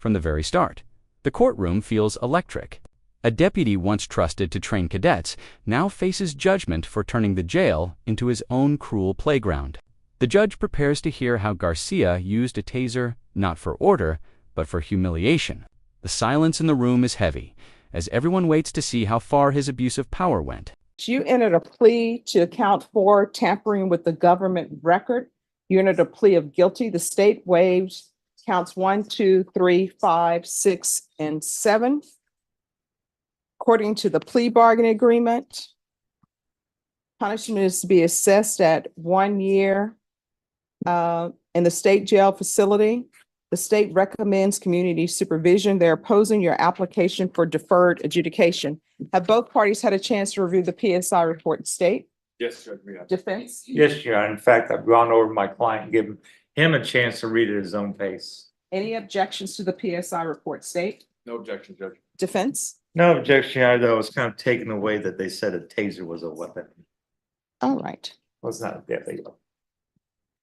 from the very start. The courtroom feels electric. A deputy once trusted to train cadets now faces judgment for turning the jail into his own cruel playground. The judge prepares to hear how Garcia used a taser not for order, but for humiliation. The silence in the room is heavy, as everyone waits to see how far his abuse of power went. You entered a plea to count 4, tampering with the government record. You entered a plea of guilty. The state waives counts 1, 2, 3, 5, 6, and 7. According to the plea bargaining agreement, punishment is to be assessed at 1 year in the state jail facility. The state recommends community supervision. They're opposing your application for deferred adjudication. Have both parties had a chance to review the PSI report, state? Yes, Judge. We have. Defense? Yes, Your Honor. In fact, I've gone over my client and given him a chance to read it at his own pace. Any objections to the PSI report, state? No objection, Judge. Defense? No objection, Your Honor, though. It was kind of taken away that they said a taser was a weapon. All right. Well, it's not that big.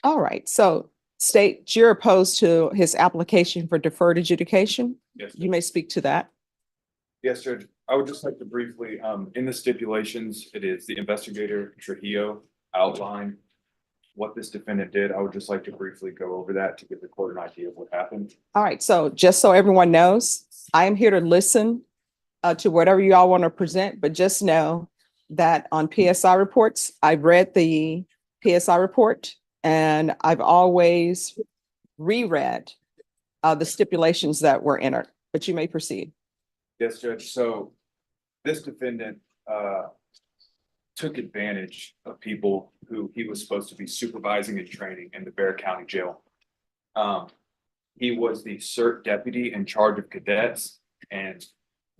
All right. So state, you're opposed to his application for deferred adjudication? Yes. You may speak to that. Yes, Judge. I would just like to briefly, in the stipulations, it is the investigator Trujillo outlined what this defendant did. I would just like to briefly go over that to give the court an idea of what happened. All right. So just so everyone knows, I am here to listen to whatever you all want to present, but just know that on PSI reports, I've read the PSI report and I've always reread the stipulations that were entered, but you may proceed. Yes, Judge. So this defendant took advantage of people who he was supposed to be supervising and training in the Bexar County Jail. He was the CERT deputy in charge of cadets and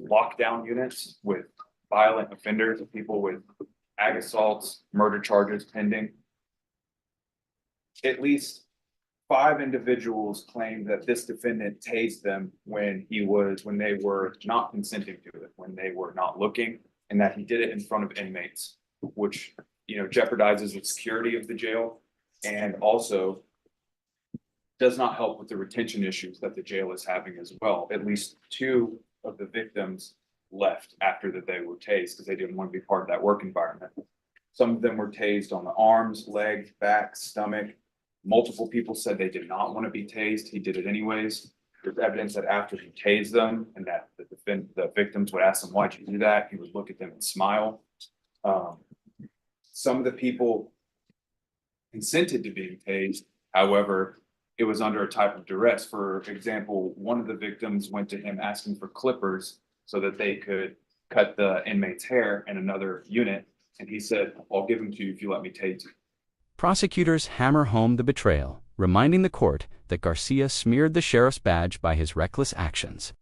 lockdown units with violent offenders, people with ag assaults, murder charges pending. At least 5 individuals claimed that this defendant tased them when they were not consenting to it, when they were not looking, and that he did it in front of inmates, which, jeopardizes the security of the jail and also does not help with the retention issues that the jail is having as well. At least 2 of the victims left after that they were tased because they didn't want to be part of that work environment. Some of them were tased on the arms, legs, back, stomach. Multiple people said they did not want to be tased. He did it anyways. There's evidence that after he tased them and that the victims would ask him, "Why'd you do that?" He would look at them and smile. Some of the people consented to being tased. However, it was under a type of duress. For example, one of the victims went to him asking for clippers so that they could cut the inmate's hair in another unit. And he said, "I'll give them to you if you let me tase you." Prosecutors hammer home the betrayal, reminding the court that Garcia smeared the sheriff's badge by his reckless actions.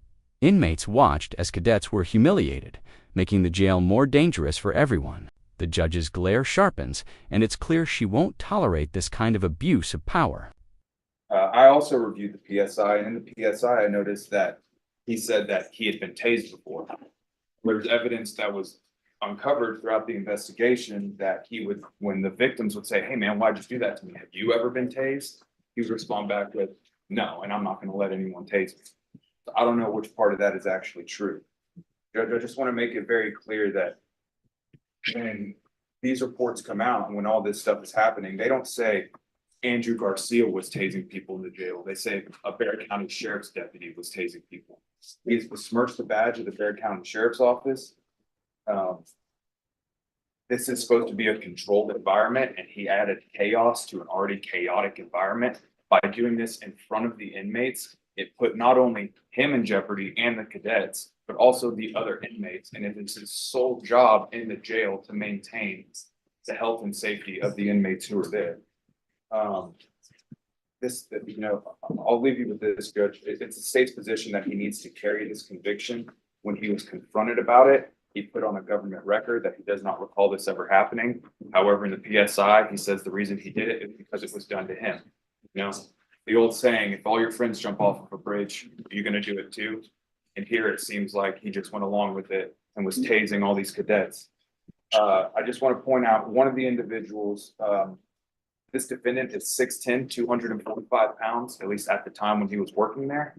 Inmates watched as cadets were humiliated, making the jail more dangerous for everyone. The judge's glare sharpens, and it's clear she won't tolerate this kind of abuse of power. I also reviewed the PSI, and in the PSI, I noticed that he said that he had been tased before. There's evidence that was uncovered throughout the investigation that he would, when the victims would say, "Hey man, why'd you do that to me? Have you ever been tased?" He would respond back with, "No, and I'm not going to let anyone tase me." So I don't know which part of that is actually true. Judge, I just want to make it very clear that when these reports come out and when all this stuff is happening, they don't say Andrew Garcia was tasing people in the jail. They say a Bexar County Sheriff's deputy was tasing people. He's besmirched the badge of the Bexar County Sheriff's Office. This is supposed to be a controlled environment, and he added chaos to an already chaotic environment. By doing this in front of the inmates, it put not only him in jeopardy and the cadets, but also the other inmates. And it is his sole job in the jail to maintain the health and safety of the inmates who are there. I'll leave you with this, Judge. It's the state's position that he needs to carry this conviction. When he was confronted about it, he put on a government record that he does not recall this ever happening. However, in the PSI, he says the reason he did it is because it was done to him. The old saying, if all your friends jump off of a bridge, are you going to do it too? And here it seems like he just went along with it and was tasing all these cadets. I just want to point out one of the individuals, this defendant is 6'10", 245 pounds, at least at the time when he was working there.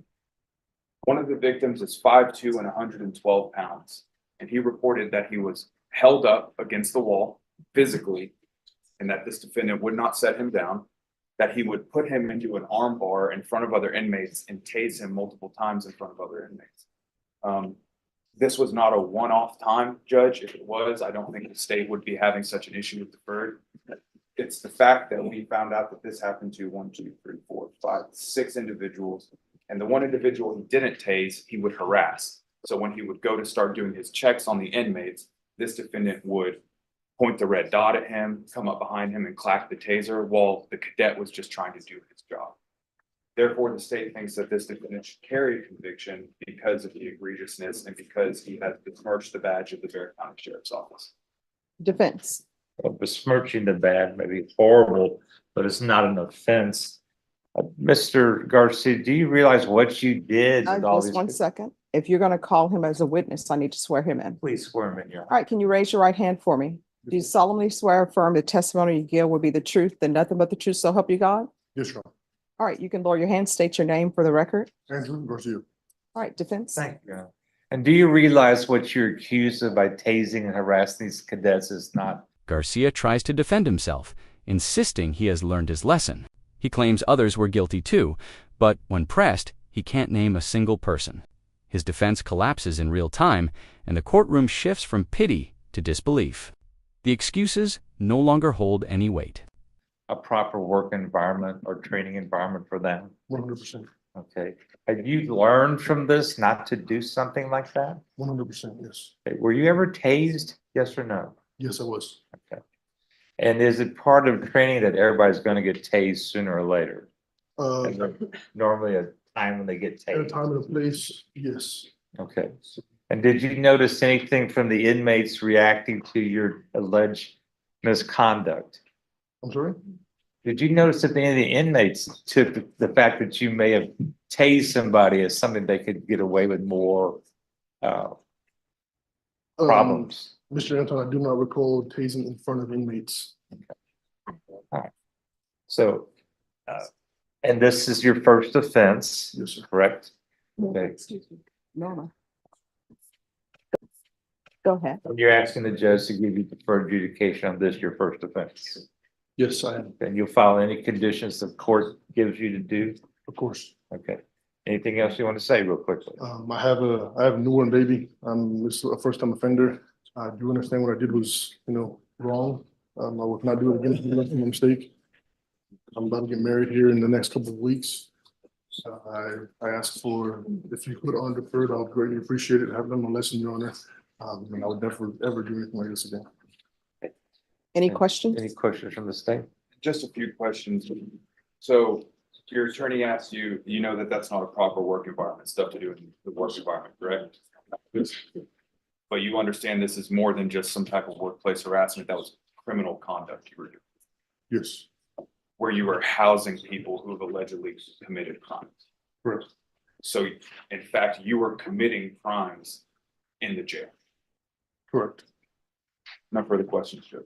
One of the victims is 5'2" and 112 pounds. And he reported that he was held up against the wall physically, and that this defendant would not set him down, that he would put him into an arm bar in front of other inmates and tase him multiple times in front of other inmates. This was not a one-off time, Judge. If it was, I don't think the state would be having such an issue with deferred. It's the fact that we found out that this happened to 1, 2, 3, 4, 5, 6 individuals. And the one individual he didn't tase, he would harass. So when he would go to start doing his checks on the inmates, this defendant would point the red dot at him, come up behind him and clack the taser while the cadet was just trying to do his job. Therefore, the state thinks that this defendant should carry a conviction because of the egregiousness and because he has besmirched the badge of the Bexar County Sheriff's Office. Defense. Well, besmirching the bad may be horrible, but it's not an offense. Mr. Garcia, do you realize what you did with all Just these? 1 second. If you're going to call him as a witness, I need to swear him in. Please swear him in, Your All right, can you raise your right hand for me? Do you solemnly swear or affirm the testimony you give will be the truth and nothing but the truth, so help you God? Yes, Your Honor. All right, you can lower your hand, state your name for the record. Andrew Garcia. All right, defense. Thank you. And do you realize what you're accused of by tasing and harassing these cadets is not? Garcia tries to defend himself, insisting he has learned his lesson. He claims others were guilty too, but when pressed, he can't name a single person. His defense collapses in real time, and the courtroom shifts from pity to disbelief. The excuses no longer hold any weight. A proper work environment or training environment for them? 100%. Okay. Have you learned from this not to do something like that? 100%. Yes. Okay. Were you ever tased? Yes or no? Yes, I was. Okay. And is it part of training that everybody's going to get tased sooner or later? Is there normally a time when they get At a tased? time and a place, yes. Okay. And did you notice anything from the inmates reacting to your alleged misconduct? I'm sorry? Did you notice that any of the inmates took the fact that you may have tased somebody as something they could get away with more problems? Mr. Anton, I do not recall tasing in front of inmates. So, and this is your first offense, Yes, sir. correct? Okay. Excuse me. Norma. Go ahead. You're asking the judge to give you deferred adjudication on this, your first offense. Yes, I am. And you'll follow any conditions the court gives you to do? Of course. Okay. Anything else you want to say real quickly? I have a newborn baby. This is a first time offender. I do understand what I did was, wrong. I would not do it again. It's a mistake. I'm about to get married here in the next couple of weeks. I asked for, if you put on deferred, I would greatly appreciate it. I have done my lesson, Your Honor. And I would never, ever do anything like this again. Any questions? Any questions from the state? Just a few questions. So your attorney asked you, you know that that's not a proper work environment, stuff to do in the work environment, correct? But you understand this is more than just some type of workplace harassment, that was criminal conduct you were doing, Yes, where you were housing people who have allegedly committed crimes. correct. So in fact, you were committing crimes in the jail. Correct. No further questions, Judge.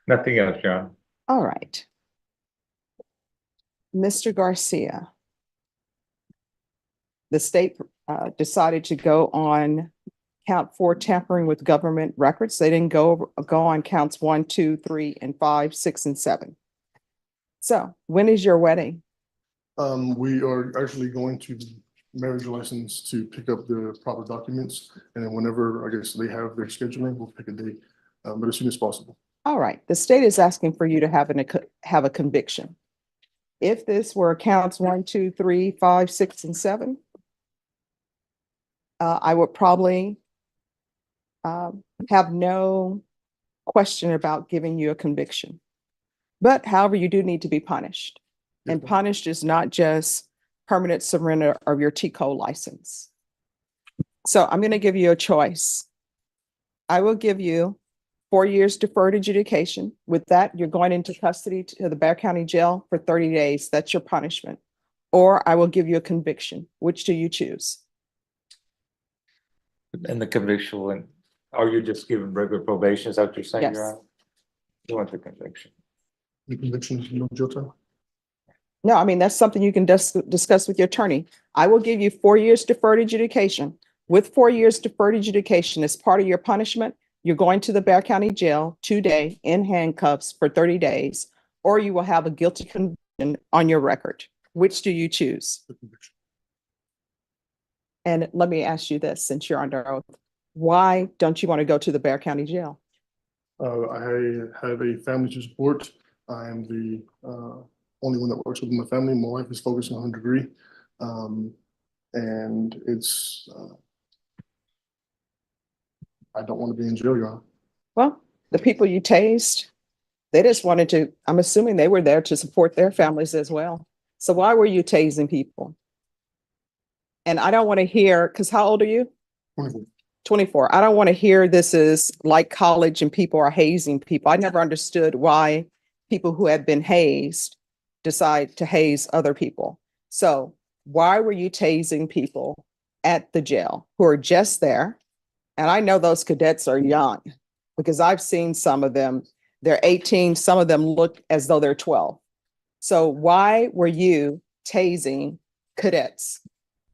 Nothing else, John? All right. Mr. Garcia. The state decided to go on count 4, tampering with government records. They didn't go on counts 1, 2, 3, and 5, 6, and 7. So when is your wedding? We are actually going to the marriage license to pick up the proper documents. And then whenever, I guess, they have their scheduling, we'll pick a date, but as soon as possible. All right, the state is asking for you to have a conviction. If this were counts 1, 2, 3, 5, 6, and 7, I would probably have no question about giving you a conviction. But however, you do need to be punished. Yes, And ma'am. punished is not just permanent surrender of your TCO license. So I'm going to give you a choice. I will give you 4 years deferred adjudication. With that, you're going into custody to the Bexar County Jail for 30 days. That's your punishment. Or I will give you a conviction. Which do you choose? And the conviction, and are you just giving regular probation? Is that what you're saying? Yes. Your Honor? You want the conviction? The conviction is no jail time? No, I mean, that's something you can discuss with your attorney. I will give you 4 years deferred adjudication. With 4 years deferred adjudication as part of your punishment, you're going to the Bear County Jail today in handcuffs for 30 days, or you will have a guilty conviction on your record. Which do you choose? And let me ask you this, since you're under oath, why don't you want to go to the Bear County Jail? I have a family to support. I am the only one that works within my family. My wife is focusing on her degree. And it's, I don't want to be in jail, Your Honor. Well, the people you tased, they just wanted to, I'm assuming they were there to support their families as well. So why were you tasing people? And I don't want to hear, because how old are you? 24. 24. I don't want to hear this is like college and people are hazing people. I never understood why people who had been hazed decide to haze other people. So why were you tasing people at the jail who are just there? And I know those cadets are young because I've seen some of them. They're 18. Some of them look as though they're 12. So why were you tasing cadets?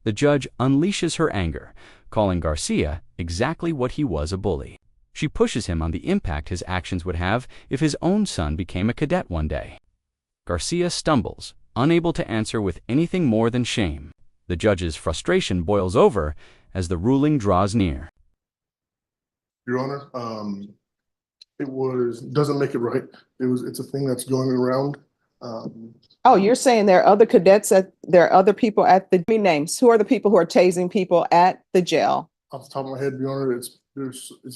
The judge unleashes her anger, calling Garcia exactly what he was, a bully. She pushes him on the impact his actions would have if his own son became a cadet one day. Garcia stumbles, unable to answer with anything more than shame. The judge's frustration boils over as the ruling draws near. Your Honor, doesn't make it right. It's a thing that's going around. Oh, you're saying there are other cadets there are other people at the names. Who are the people who are tasing people at the jail? Off the top of my head, Your Honor, it's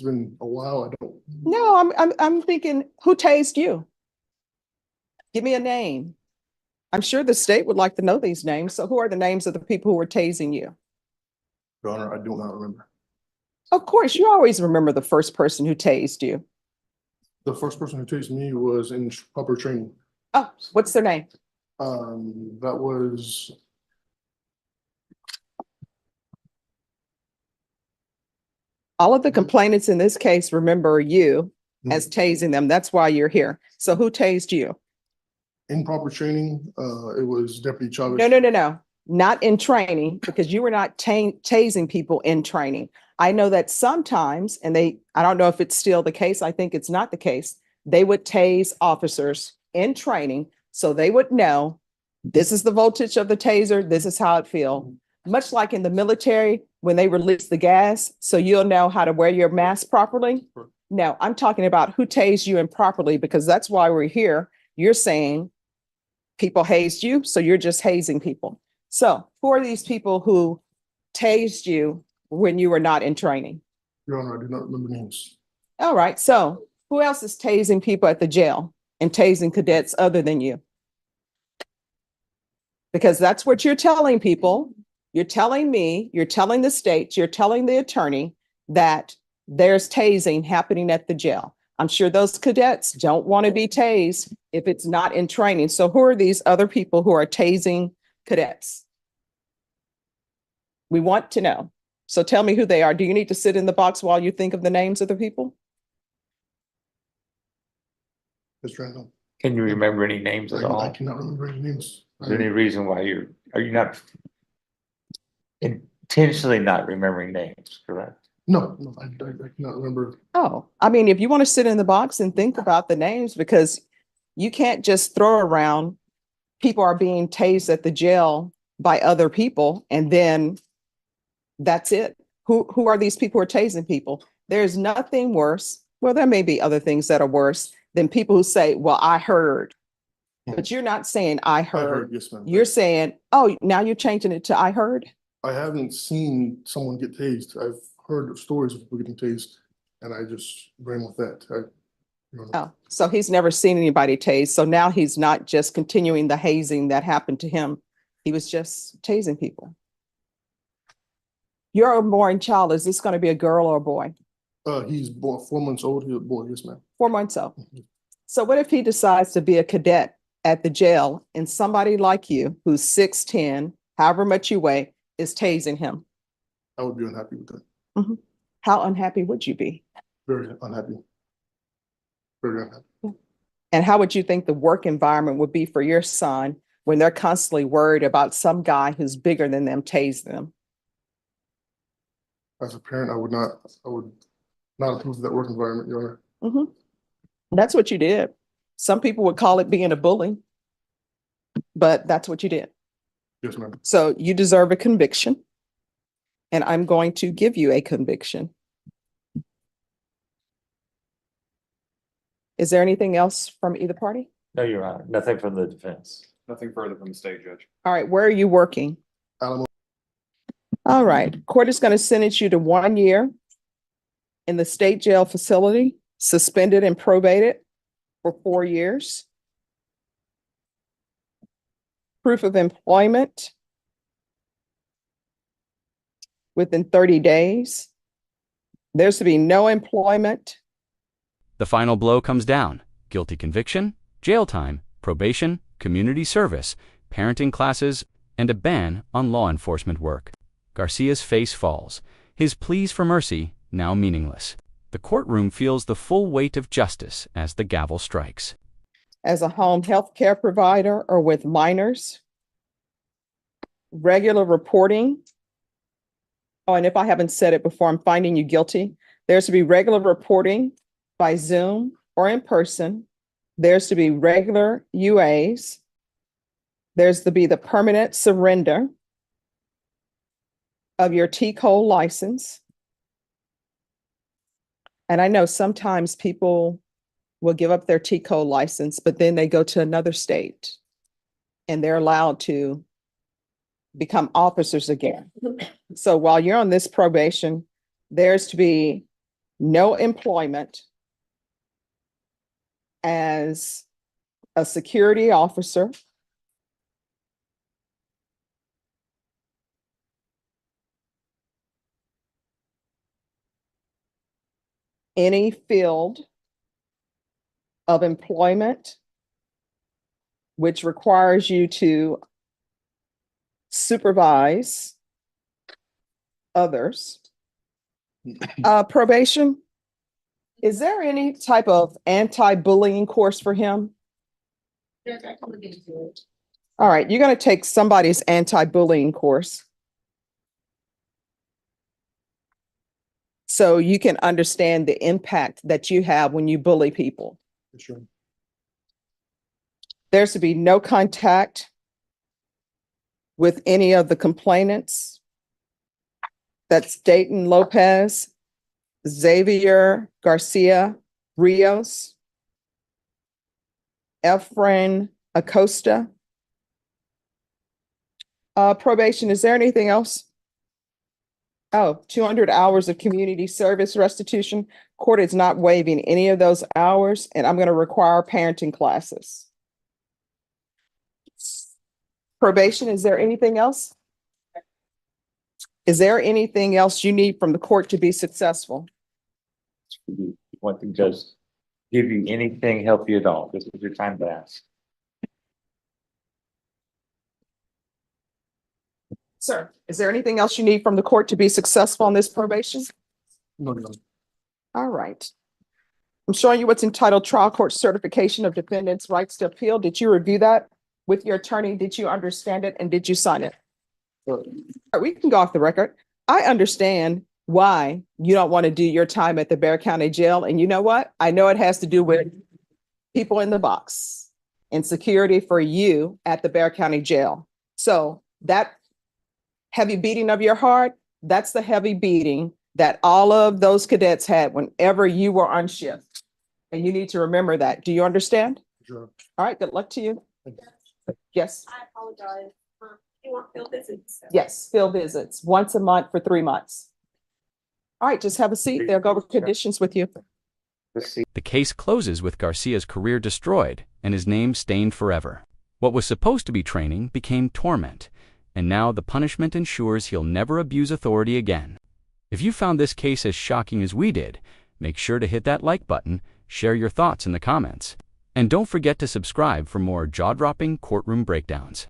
been a while. I don't. No, I'm thinking, who tased you? Give me a name. I'm sure the state would like to know these names. So who are the names of the people who were tasing you? Your Honor, I do not remember. Of course, you always remember the first person who tased you. The first person who tased me was in proper training. Oh, what's their name? That was. All of the complainants in this case remember you as tasing them. That's why you're here. So who tased you? In proper training, it was Deputy Chavez. No. Not in training, because you were not tasing people in training. I know that sometimes, and I don't know if it's still the case. I think it's not the case. They would tase officers in training so they would know this is the voltage of the taser. This is how it feels. Much like in the military, when they release the gas, so you'll know how to wear your mask properly. No, I'm talking about who tased you improperly, because that's why we're here. You're saying people hazed you, so you're just hazing people. So who are these people who tased you when you were not in training? Your Honor, I do not remember names. All right. So who else is tasing people at the jail and tasing cadets other than you? Because that's what you're telling people. You're telling me, you're telling the state, you're telling the attorney that there's tasing happening at the jail. I'm sure those cadets don't want to be tased if it's not in training. So who are these other people who are tasing cadets? We want to know. So tell me who they are. Do you need to sit in the box while you think of the names of the people? Mr. Randall. Can you remember any names at all? I cannot remember any names. Is there any reason why are you not intentionally not remembering names, correct? No, I cannot remember. Oh, I mean, if you want to sit in the box and think about the names, because you can't just throw around people are being tased at the jail by other people and then that's it. Who are these people who are tasing people? There's nothing worse. Well, there may be other things that are worse than people who say, well, I heard. But you're not saying I heard. Yes, ma'am. You're saying, oh, now you're changing it to I heard. I haven't seen someone get tased. I've heard of stories of people getting tased, and I just ran with that. Oh, so he's never seen anybody tased. So now he's not just continuing the hazing that happened to him. He was just tasing people. Your unborn child, is this going to be a girl or a boy? He's born 4 months old. He's a boy, yes, ma'am. 4 months old. So what if he decides to be a cadet at the jail and somebody like you who's 6'10", however much you weigh, is tasing him? I would be unhappy with that. Mm-hmm. How unhappy would you be? Very unhappy. Very unhappy. And how would you think the work environment would be for your son when they're constantly worried about some guy who's bigger than them tase them? As a parent, I would not approve of that work environment, Your Honor. Mhm. That's what you did. Some people would call it being a bully, but that's what you did. Yes, ma'am. So you deserve a conviction, and I'm going to give you a conviction. Is there anything else from either party? No, Your Honor, nothing from the defense. Nothing further from the state, Judge. All right, where are you working? Alamo, All right, court is going to sentence you to 1 year in the state jail facility, suspended and probated for 4 years. Proof of employment within 30 days. There's to be no employment. The final blow comes down: guilty conviction, jail time, probation, community service, parenting classes, and a ban on law enforcement work. Garcia's face falls, his pleas for mercy now meaningless. The courtroom feels the full weight of justice as the gavel strikes. As a home health care provider or with minors, regular reporting. Oh, and if I haven't said it before, I'm finding you guilty. There's to be regular reporting by Zoom or in person. There's to be regular UAs. There's to be the permanent surrender of your TCOL license. And I know sometimes people will give up their TCOL license, but then they go to another state and they're allowed to become officers again. So while you're on this probation, there's to be no employment as a security officer, any field of employment which requires you to supervise others. Probation, is there any type of anti-bullying course for him? Yes, I can look into it. All right, you're going to take somebody's anti-bullying course, so you can understand the impact that you have when you bully people. Sure. There's to be no contact with any of the complainants. That's Dayton Lopez, Xavier Garcia Rios, Efren Acosta. Probation, is there anything else? Oh, 200 hours of community service restitution. Court is not waiving any of those hours, and I'm going to require parenting classes. Probation, is there anything else? Is there anything else you need from the court to be successful? You want the judge to give you anything, help you at all? This is your time to ask. Sir, is there anything else you need from the court to be successful on this probation? No, no. All right. I'm showing you what's entitled Trial Court Certification of Defendant's Rights to Appeal. Did you review that with your attorney? Did you understand it and did you sign it? All right, we can go off the record. I understand why you don't want to do your time at the Bexar County Jail. And you know what? I know it has to do with people in the box and security for you at the Bexar County Jail. So that heavy beating of your heart, that's the heavy beating that all of those cadets had whenever you were on shift. And you need to remember that. Do you understand? Sure. All right, good luck to you. Yes, I apologize. You want field visits? yes, field visits once a month for 3 months. All right, just have a seat. They'll go over conditions with you. Let's see. The case closes with Garcia's career destroyed and his name stained forever. What was supposed to be training became torment, and now the punishment ensures he'll never abuse authority again. If you found this case as shocking as we did, make sure to hit that like button, share your thoughts in the comments, and don't forget to subscribe for more jaw-dropping courtroom breakdowns.